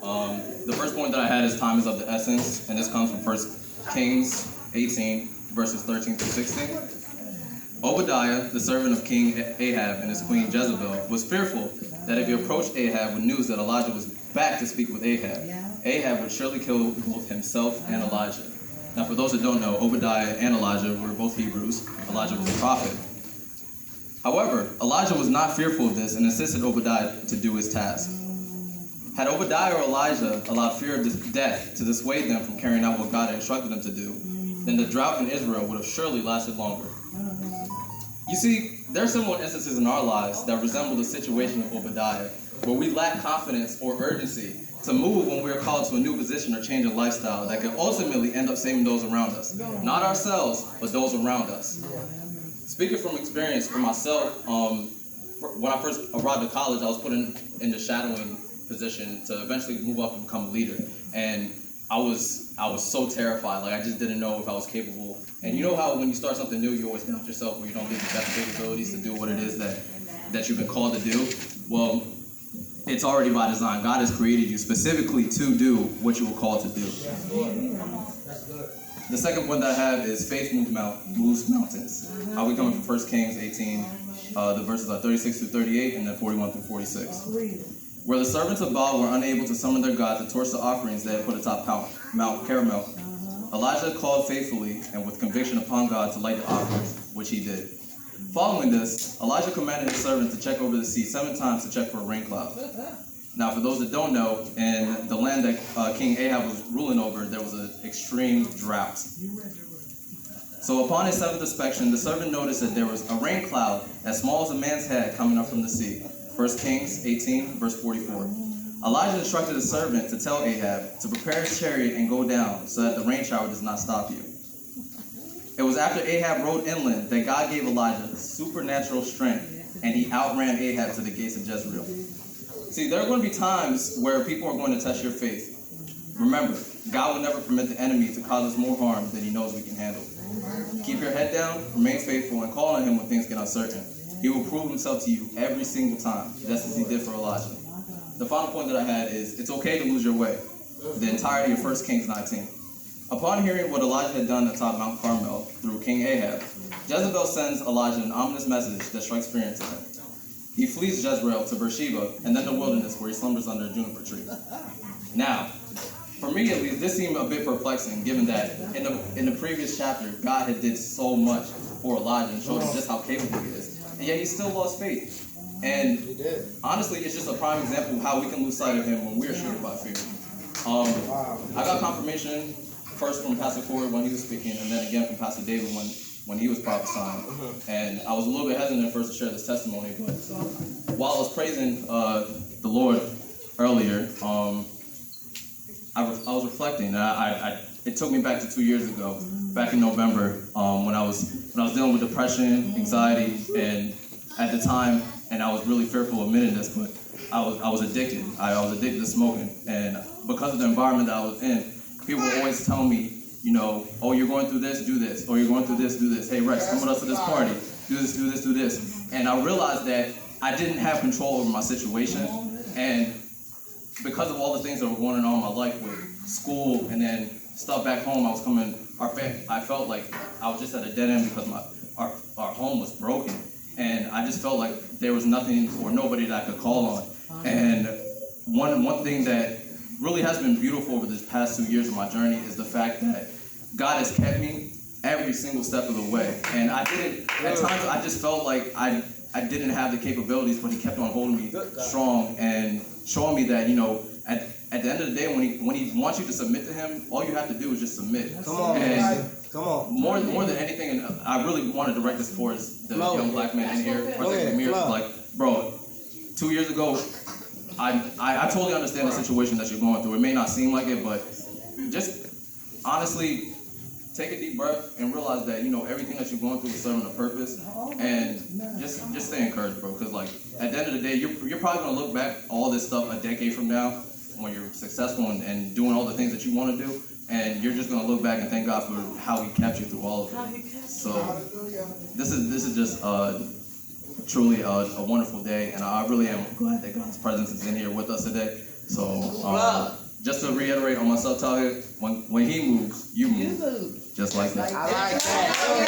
The first point that I had is time is of the essence, and this comes from 1 Kings 18, verses 13 through 16. Obadiah, the servant of King Ahab and his queen Jezebel, was fearful that if he approached Ahab with news that Elijah was back to speak with Ahab would surely kill both himself and Elijah. Now, for those that don't know, Obadiah and Elijah were both Hebrews. Elijah was a prophet. However, Elijah was not fearful of this and insisted Obadiah to do his task. Had Obadiah or Elijah allowed fear of death to dissuade them from carrying out what God had instructed them to do, then the drought in Israel would have surely lasted longer. You see, there are similar instances in our lives that resemble the situation of Obadiah, where we lack confidence or urgency to move when we are called to a new position or change in lifestyle that can ultimately end up saving those around us. Not ourselves, but those around us. Speaking from experience for myself, when I first arrived at college, I was put in the shadowing position to eventually move up and become a leader. And I was so terrified. Like, I just didn't know if I was capable. And you know how when you start something new, you always doubt yourself, or you don't think you have the capabilities to do what it is that you've been called to do. Well, it's already by design. God has created you specifically to do what you were called to do. The second point that I have is faith moves mountains. We coming from 1 Kings 18, the verses are 36 through 38, and then 41 through 46. Where the servants of Baal were unable to summon their God to torch the offerings they had put atop Mount Carmel, Elijah called faithfully and with conviction upon God to light the offerings, which he did. Following this, Elijah commanded his servant to check over the sea 7 times to check for a rain cloud. Now, for those that don't know, in the land that King Ahab was ruling over, there was an extreme drought. So upon his 7th inspection, the servant noticed that there was a rain cloud as small as a man's head coming up from the sea. 1 Kings 18, verse 44. Elijah instructed the servant to tell Ahab to prepare his chariot and go down so that the rain shower does not stop you. It was after Ahab rode inland that God gave Elijah supernatural strength, and he outran Ahab to the gates of Jezreel. See, there are going to be times where people are going to test your faith. Remember, God will never permit the enemy to cause us more harm than he knows we can handle. Keep your head down, remain faithful, and call on him when things get uncertain. He will prove himself to you every single time, just as he did for Elijah. The final point that I had is, it's okay to lose your way. The entirety of 1 Kings 19. Upon hearing what Elijah had done atop Mount Carmel through King Ahab, Jezebel sends Elijah an ominous message that strikes fear into him. He flees Jezreel to Beersheba and then the wilderness where he slumbers under a juniper tree. Now, for me at least, this seemed a bit perplexing, given that in the previous chapter, God had did so much for Elijah and showed him just how capable he is. And yet he still lost faith. And honestly, it's just a prime example of how we can lose sight of him when we're shielded by fear. I got confirmation first from Pastor Corey when he was speaking, and then again from Pastor David when he was prophesying. And I was a little bit hesitant at first to share this testimony, but while I was praising the Lord earlier, I was reflecting. It took me back to 2 years ago, back in November, when I was dealing with depression, anxiety, and at the time, and I was really fearful of admitting this, but I was addicted. I was addicted to smoking, and because of the environment that I was in, people were always telling me, you know, oh, you're going through this, do this, or you're going through this, do this. Hey, Rex, come with us to this party. Do this, do this, do this. And I realized that I didn't have control over my situation, and because of all the things that were going on in my life with school and then stuff back home, I felt like I was just at a dead end because our home was broken. And I just felt like there was nothing or nobody that I could call on. And one thing that really has been beautiful over this past 2 years of my journey is the fact that God has kept me every single step of the way. And at times I just felt like I didn't have the capabilities, but he kept on holding me strong and showing me that, you know, at the end of the day, when he wants you to submit to him, all you have to do is just submit. Come on, and come on. More than anything, and I really want to direct this towards the young black man in here. Like, bro, 2 years ago, I totally understand the situation that you're going through. It may not seem like it, but just honestly, take a deep breath and realize that, you know, everything that you're going through is serving a purpose. And just stay encouraged, bro. Because, like, at the end of the day, you're probably going to look back all this stuff a decade from now when you're successful and doing all the things that you want to do. And you're just going to look back and thank God for how he kept you through all of it. So this is just truly a wonderful day. And I really am glad that God's presence is in here with us today. So, just to reiterate on my subtitle, when he moves, you move. Just like that. I like that.